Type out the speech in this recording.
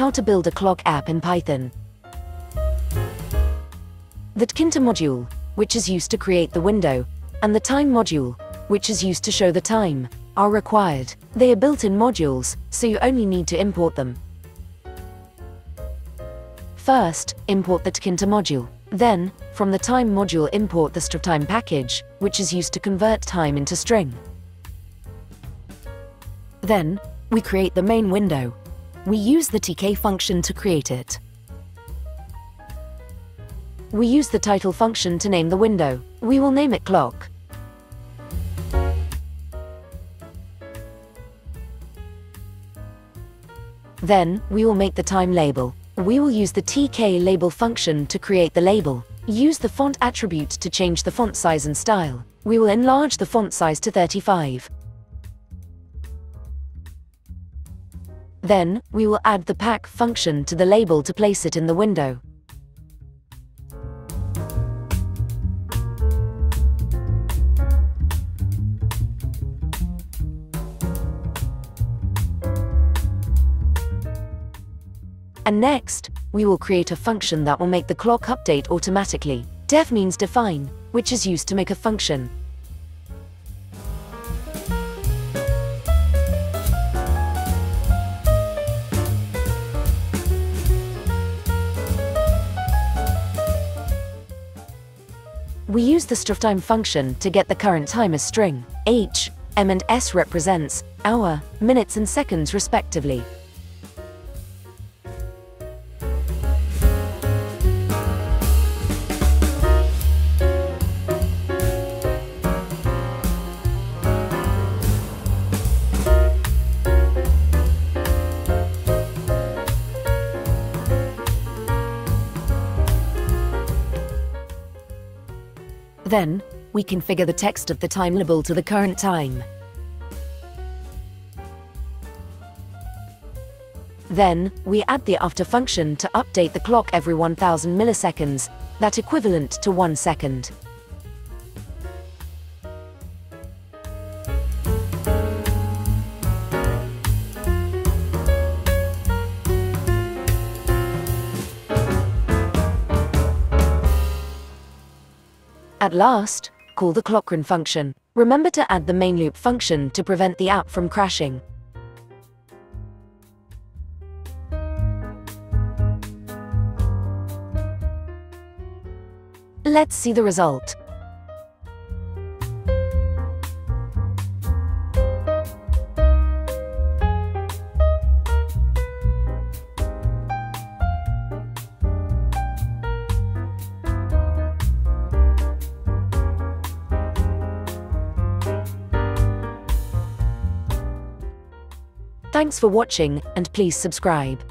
How to build a clock app in Python. The Tkinter module, which is used to create the window, and the time module, which is used to show the time, are required. They are built-in modules, so you only need to import them. First, import the Tkinter module. Then, from the time module import the strftime package, which is used to convert time into string. Then, we create the main window. We use the tk function to create it. We use the title function to name the window. We will name it clock. Then, we will make the time label. We will use the tk label function to create the label. Use the font attribute to change the font size and style. We will enlarge the font size to 35. Then, we will add the pack function to the label to place it in the window. And next, we will create a function that will make the clock update automatically. Def means define, which is used to make a function. We use the strftime function to get the current time as string. H, M and S represents hour, minutes and seconds respectively. Then, we configure the text of the time label to the current time. Then, we add the after function to update the clock every 1000 milliseconds, that equivalent to 1 second. At last, call the clockRun function. Remember to add the main loop function to prevent the app from crashing. Let's see the result. Thanks for watching, and please subscribe.